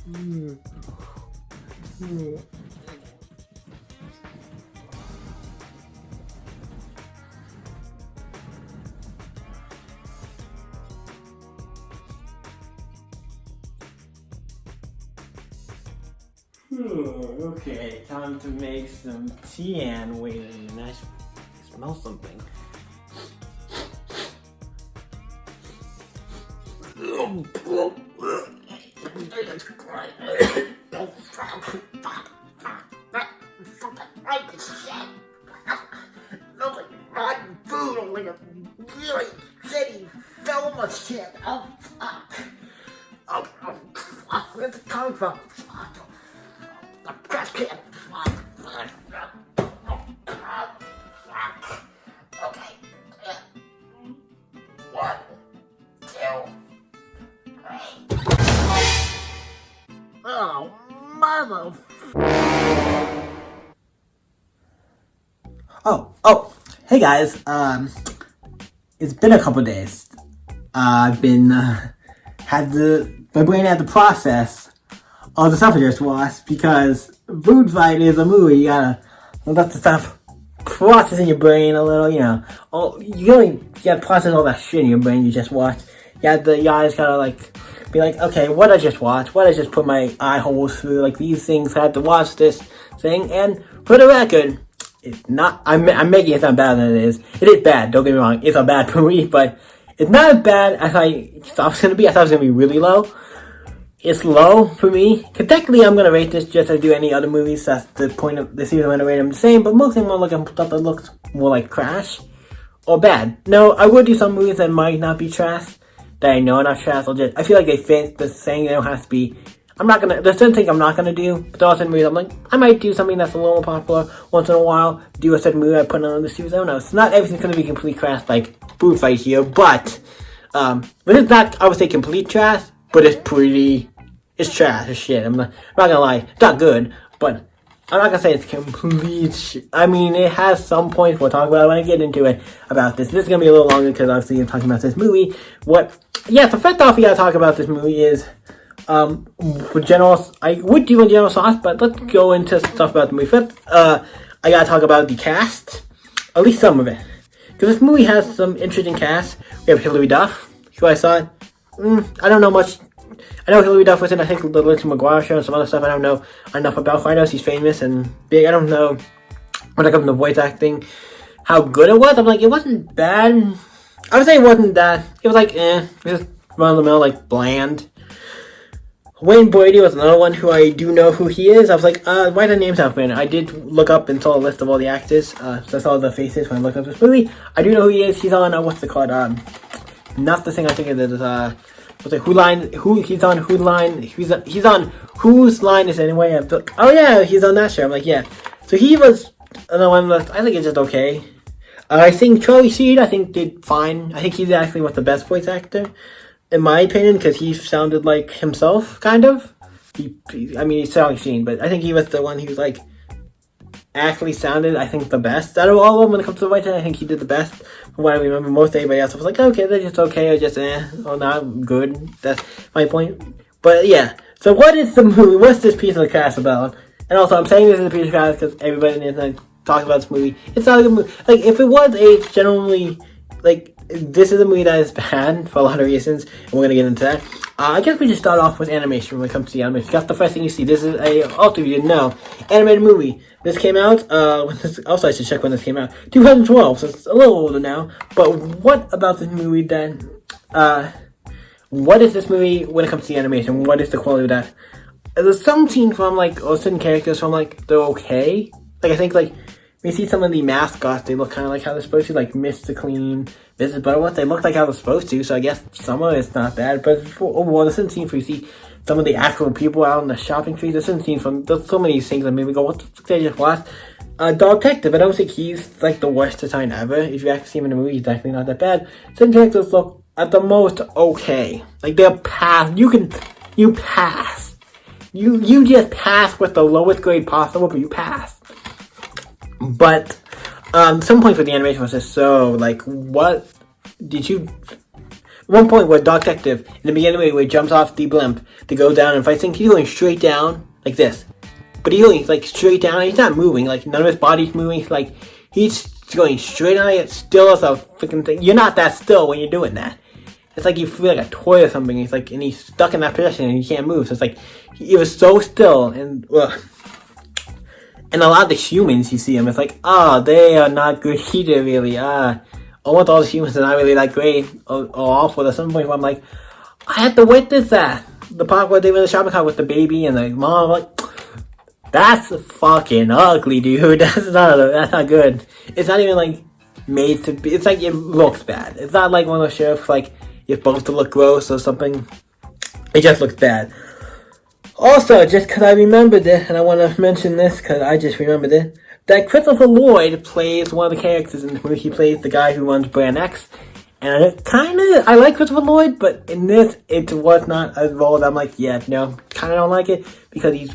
Okay, time to make some tea and wait a minute, I smell something. Food, I'm like a really shitty film of shit. Oh, fuck. Oh, fuck. Where's it coming from? The trash can. Okay. 1, 2, 3. Oh, mother. Oh. Hey guys. It's been a couple days. I've been my brain had to process all the stuff I just watched because Food Fight is a movie. You gotta let the stuff process in your brain a little, you know. You gotta process all that shit in your brain you just watched. You guys gotta be like, okay, what I just watched, what I just put my eye holes through, like these things. I had to watch this thing, and for the record, it's not. I'm making it sound better than it is. It is bad. Don't get me wrong. It's a bad movie, but it's not as bad as I thought it was gonna be. I thought it was gonna be really low. It's low for me. Cause technically, I'm gonna rate this just as I do any other movies. That's the point of the series. I'm gonna rate them the same. But mostly, I'm gonna look at stuff that looks more like trash or bad. No, I would do some movies that might not be trash. That I know are not trash. I feel like they fit the saying. They don't have to be. There's certain things I'm not gonna do, but there are certain movies I'm like, I might do something that's a little more popular once in a while, do a certain movie I put on the series. I don't know. It's not everything's gonna be complete trash like Food Fight here, but it's not, I would say, complete trash, but it's trash as shit. I'm not gonna lie. It's not good, but I'm not gonna say it's complete shit. I mean, it has some points we'll talk about when I get into it about this. This is gonna be a little longer because obviously I'm talking about this movie. So first off, we gotta talk about this movie is, for general, I would do a general sauce, but let's go into stuff about the movie. First, I gotta talk about the cast, at least some of it, because this movie has some interesting cast. We have Hilary Duff, who I saw. I don't know much. I know Hilary Duff was in, I think, the Lindsay McGuire show and some other stuff. I don't know enough about her. I know she's famous and big. I don't know when it comes to voice acting how good it was. I'm like, it wasn't bad. I would say it wasn't that. It was like, it was just run of the mill, like bland. Wayne Brady was another one who I do know who he is. I was like, why the names happen? I did look up and saw a list of all the actors. So I saw the faces when I looked up this movie. I do know who he is. He's on, what's it called? Not the thing I think it is. He's on Whose Line Is It Anyway? Oh yeah, he's on that show. I'm like, yeah. So he was another one. I think it's just okay. I think Charlie Sheen, did fine. I think he's actually the best voice actor, in my opinion, because he sounded like himself, kind of. He's Charlie Sheen, but I think he was the one who's actually sounded, the best out of all of them when it comes to voice acting. I think he did the best from what I remember. Most everybody else was like, okay, they're just okay, or just not good. That's my point. But yeah, so what is the movie? What's this piece of the cast about? And also, I'm saying this is a piece of the cast because everybody needs to talk about this movie. It's not a good movie. If it was generally, this is a movie that is bad for a lot of reasons, and we're gonna get into that. I guess we just start off with animation when it comes to the animation. That's the first thing you see. This is also, if you didn't know, animated movie. This came out, also I should check when this came out, 2012, so it's a little older now. But what about this movie then, what is this movie when it comes to the animation? What is the quality of that? There's some scenes from, or certain characters from, they're okay. I think, when you see some of the mascots, they look kind of like how they're supposed to, Mr. Clean, Mrs. Butterworth, they look like how they're supposed to, so I guess some of it's not bad, but overall, there's certain scenes where you see some of the actual people out in the shopping streets, there's certain scenes there's so many things that made me go, what the fuck did I just watch? Dog Detective, I don't think he's, the worst design ever. If you actually see him in the movie, he's definitely not that bad. Certain characters look, at the most, okay. They're pass, you pass. You just pass with the lowest grade possible, but you pass. But some points with the animation was just so, what did you... one point where Dog Detective, in the beginning where he jumps off the blimp to go down and fight things, he's going straight down, like this. But he's going, like, straight down, he's not moving, like, none of his body's moving, like, he's going straight on it, still as a freaking thing. You're not that still when you're doing that. It's like you feel like a toy or something, he's like, and he's stuck in that position and he can't move, so it's like, he was so still, and, and a lot of the humans, you see them, it's like, they are not good either, really, almost all the humans are not really that great or awful. At some point, I'm like, I had to witness that. The part where they were in the shopping cart with the baby and the mom, I'm like, that's fucking ugly, dude. That's not good. It's not even like made to be. It's like it looks bad. It's not like one of those sheriffs like you're supposed to look gross or something. It just looks bad. Also, just because I remembered it, and I want to mention this because I just remembered it, that Christopher Lloyd plays one of the characters in the movie. He plays the guy who runs Brand X. And I like Christopher Lloyd, but in this, it was not a role that I'm like, yeah, no, kind of don't like it, because he's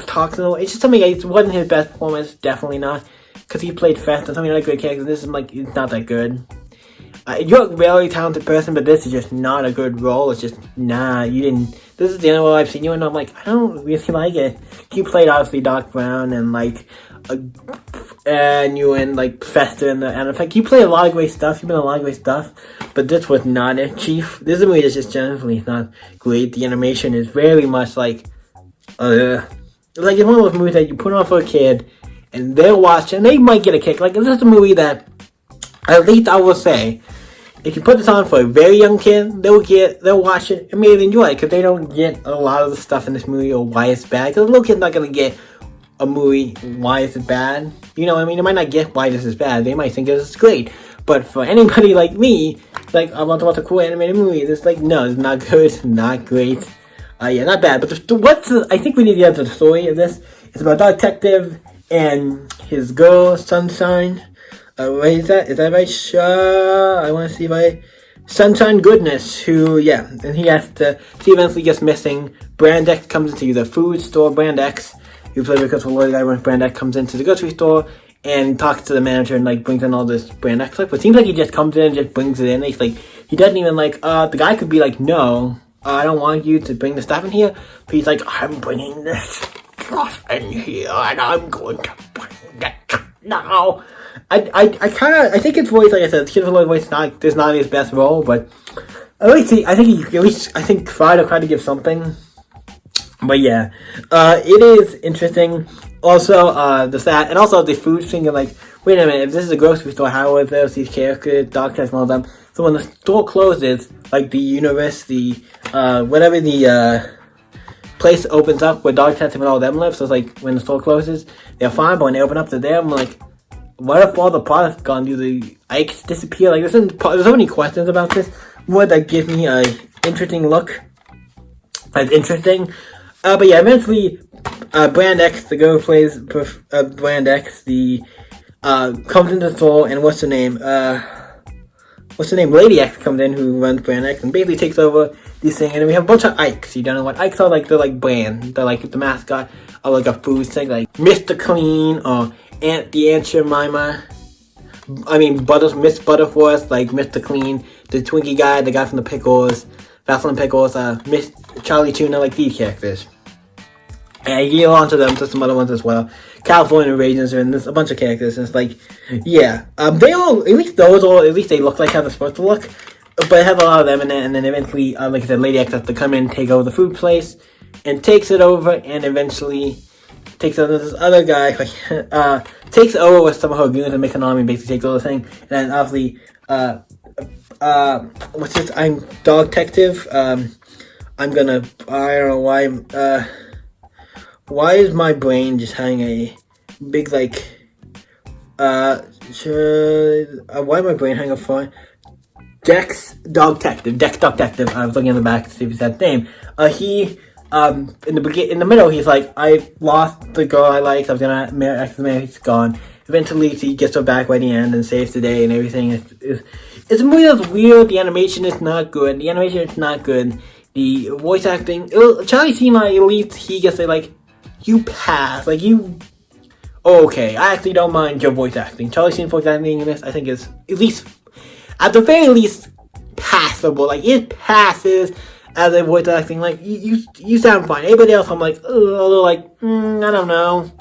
talks a little. It's just something, it wasn't his best performance, definitely not, because he played Fest and something like great characters. This is like, it's not that good. You're a really talented person, but this is just not a good role. It's just, nah, you didn't. This is the only role I've seen you in. I'm like, I don't really like it. You played obviously Doc Brown and like, and you and like Fester and in fact, you play a lot of great stuff. You've been a lot of great stuff, but this was not it, Chief. This movie is just generally not great. The animation is very much like, it's like it's one of those movies that you put on for a kid, and they'll watch and they might get a kick. Like, this is a movie that, at least I will say, if you put this on for a very young kid, they'll watch it and maybe enjoy it, because they don't get a lot of the stuff in this movie or why it's bad. Because a little kid's not gonna get a movie, why is it bad? You know what I mean? They might not get why this is bad. They might think this is great. But for anybody like me, like, I want to watch a cool animated movie, it's like, no, it's not good, not great. Yeah, not bad. But I think we need to get to the story of this. It's about Dog Detective and his girl, Sunshine. What is that? Is that right? I want to see if I... Sunshine Goodness, who, yeah, and he has to... He eventually gets missing. Brand X comes into the food store, Brand X, who plays because the guy runs Brand X, comes into the grocery store and talks to the manager and like brings in all this Brand X stuff. But it seems like he just comes in and just brings it in. He's like, he doesn't even like, the guy could be like, no, I don't want you to bring the stuff in here. But he's like, I'm bringing this stuff in here and I'm going to bring it now. I think his voice, like I said, Christopher Lloyd's voice is not his best role, but I think Friday tried to give something. But yeah, it is interesting. Also, and also the food thing, and like, wait a minute, if this is a grocery store, how are those these characters, Dog Test, and all of them? So when the store closes, like the universe, whatever the place opens up where Dog Test and all of them live, so it's like when the store closes, they're fine, but when they open up to them, like, what if all the products gone? Do the Ikes disappear? Like, there's so many questions about this. Would that give me a interesting look? That's interesting. But yeah, eventually, Brand X, the girl who plays Brand X, comes into the store, and what's her name? Lady X comes in, who runs Brand X, and basically takes over this thing, and then we have a bunch of Ikes. You don't know what Ikes are, like, they're like brand. They're like the mascot of like a food thing, like Mr. Clean, or the Aunt Jemima. Miss Butterworth, like Mr. Clean, the Twinkie guy, the guy from the Pickles, Vaseline Pickles, Miss Charlie Tuna, like these characters. And you get on to them, to some other ones as well. California Raisins, and there's a bunch of characters, and it's like, yeah. They all, at least they look like how they're supposed to look. But it has a lot of them in it, and then eventually, like I said, Lady X has to come in, take over the food place, and takes it over, and eventually takes over this other guy, takes over with some of her goons and makes an army, basically takes over the thing, and then obviously, what's this, I'm Dog Detective, I don't know why is my brain just having a big, like, why is my brain having a fun? Dex Dog Detective, I was looking in the back to see if it's that name, in the middle, he's like, I lost the girl I liked, I was gonna marry, he's gone. Eventually, he gets her back by the end and saves the day and everything. It's a movie that's weird. The animation is not good. The voice acting, Charlie Sheen, at least he gets like, you pass, like you. Okay, I actually don't mind your voice acting. Charlie Sheen voice acting in this, I think is at the very least passable. Like, it passes as a voice acting. Like, you sound fine. Anybody else, I'm like, ugh, a little like, I don't know.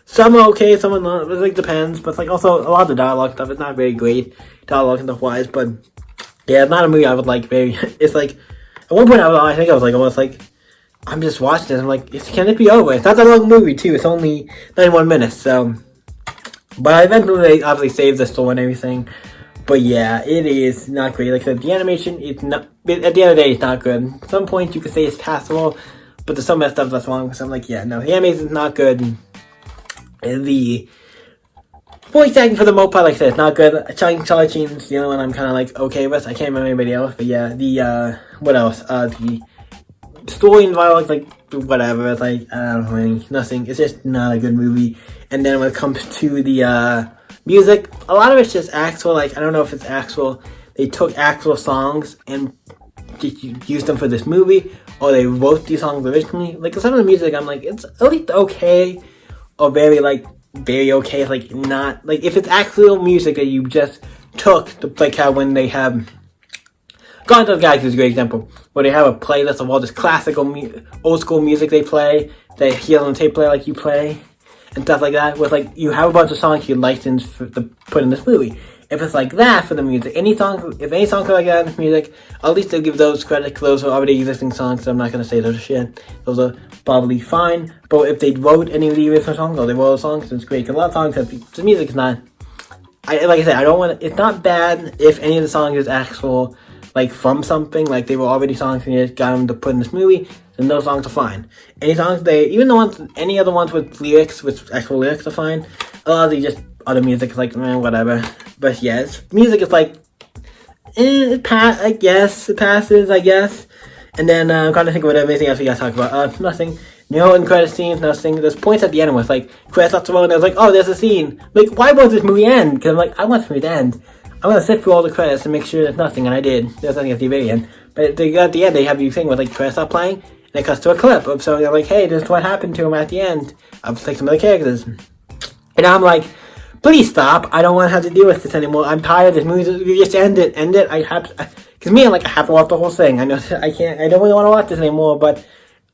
Some are okay, some are not. It like depends. But like also a lot of the dialogue stuff is not very great, dialogue and stuff wise. But yeah, it's not a movie I would like very. It's like at one point I think I was like almost like I'm just watching this. I'm like, can it be over? It's not that long movie too. It's only 91 minutes. So, but I eventually they obviously saved the store and everything. But yeah, it is not great. Like I said, the animation it's not. At the end of the day, it's not good. At some point you could say it's passable, but there's some of that stuff that's wrong. So I'm like, yeah, no, the animation is not good. The voice acting for the most part, like I said, it's not good. Charlie Sheen's the only one I'm kind of like okay with. I can't remember anybody else, but yeah, the what else? The story and dialogue, like whatever. It's like I don't know, really nothing. It's just not a good movie. And then when it comes to the music, a lot of it's just actual. Like I don't know if it's actual. They took actual songs and used them for this movie, or they wrote these songs originally. Like some of the music, I'm like, it's at least okay. Or very okay, like not, like if it's actual music that you just took, like how when they have, Gone to the Galaxy is a great example, where they have a playlist of all this classical, old school music they play, they hear on the tape player like you play, and stuff like that, with like, you have a bunch of songs you licensed to put in this movie. If it's like that for the music, if any song like that in the music, at least they'll give those credit, those are already existing songs, so I'm not going to say those are shit. Those are probably fine, but if they wrote any of the original songs, or they wrote songs, it's great, because a lot of songs have, the music is not, like I said, I don't want it's not bad if any of the songs is actual, like from something, like they were already songs and you just got them to put in this movie, then those songs are fine. Any songs even the ones, any other ones with lyrics, with actual lyrics are fine. A lot of these just other music is like, whatever. But yeah, music is like, it passes, I guess. And then I'm trying to think of anything else we gotta talk about. Nothing. No end credit scenes, nothing. There's points at the end with like credits off the road, and I was like, oh, there's a scene. Like, why won't this movie end? Because I'm like, I want this movie to end. I'm gonna sit through all the credits and make sure there's nothing, and I did. There's nothing at the very end. But at the end, they have you thing with like credits stop playing, and it cuts to a clip of something. I'm like, hey, this is what happened to him at the end. I'll take some of the characters, and I'm like, please stop. I don't want to have to deal with this anymore. I'm tired of this movie. Just end it. Because me, I'm like, I have to watch the whole thing. I know I can't. I don't really want to watch this anymore. But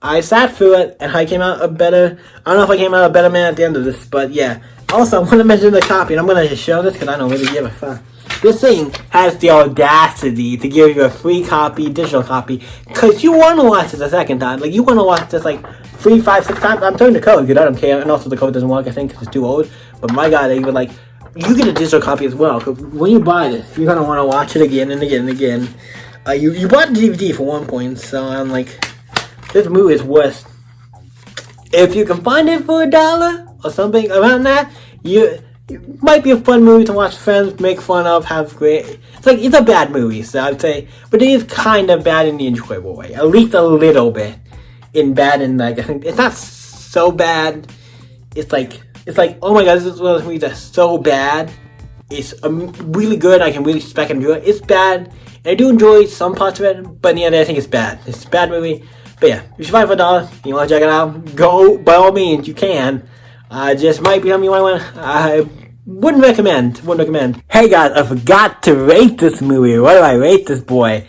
I sat through it, and I came out a better. I don't know if I came out a better man at the end of this, but yeah. Also, I'm gonna mention the copy, and I'm gonna just show this because I don't really give a fuck. This thing has the audacity to give you a free copy, digital copy, because you want to watch this a second time. Like, you want to watch this, like, 3, 5, 6 times. I'm turning the code, because I don't care. And also, the code doesn't work, I think, because it's too old. But my God, they even, like, you get a digital copy as well. Because when you buy this, you're going to want to watch it again and again and again. You bought the DVD for one point, so I'm like, this movie is worth. If you can find it for $1 or something around that, it might be a fun movie to watch friends, make fun of, have great. It's a bad movie, so I'd say, but it is kind of bad in the enjoyable way, at least a little bit. In bad, and like I think it's not so bad. It's like oh my God, this is one of those movies that's so bad. It's really good. I can really respect and enjoy it. It's bad, and I do enjoy some parts of it, but in the end, I think it's bad. It's a bad movie. But yeah, if you find it for $1, you want to check it out, go by all means. You can. Just might be something you want. I wouldn't recommend. Hey guys, I forgot to rate this movie. What do I rate this boy?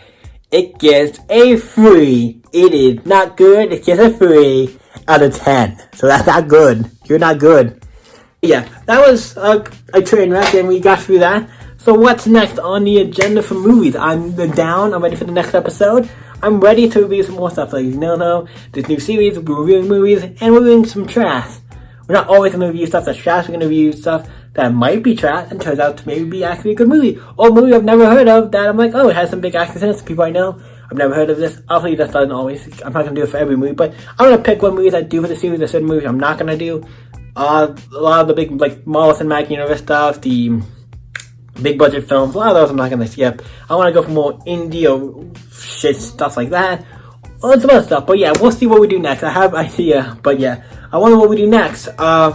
It gets a 3. It is not good. It gets a 3 out of 10. So that's not good. You're not good. Yeah, that was a train wreck, and we got through that. So what's next on the agenda for movies? I'm down. I'm ready for the next episode. I'm ready to review some more stuff. Like, you know, this new series, we're reviewing movies, and we're reviewing some trash. We're not always going to review stuff that's trash. We're going to review stuff that might be trash and turns out to maybe be actually a good movie. Or a movie I've never heard of that I'm like, oh, it has some big actors in it, some people I know. I've never heard of this. Obviously, that doesn't always. I'm not going to do it for every movie, but I'm going to pick what movies I do for the series, a certain movies I'm not going to do. A lot of the big, like, Marvel Cinematic Universe stuff, the big budget films, a lot of those I'm not going to skip. I want to go for more indie or shit, stuff like that. Or some other stuff, but yeah, we'll see what we do next. I have an idea, but yeah, I wonder what we do next. I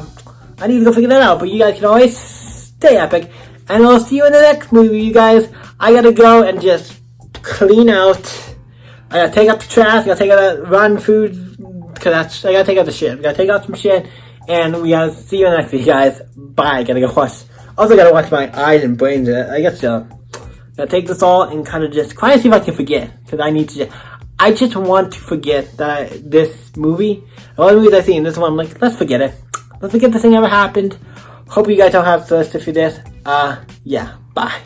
need to go figure that out, but you guys can always stay epic, and I'll see you in the next movie, you guys. I gotta go and just clean out. I gotta take out the trash, I gotta take out the rotten food, because I gotta take out the shit. I gotta take out some shit, and we gotta see you in the next video, guys. Bye, I gotta go watch. Also gotta watch my eyes and brains, I guess, gonna take this all and kind of just try to see if I can forget, because I just want to forget that this movie. All the movies I've seen, this one I'm like, let's forget it. Let's forget this thing ever happened. Hope you guys don't have thirst for this. Yeah, bye.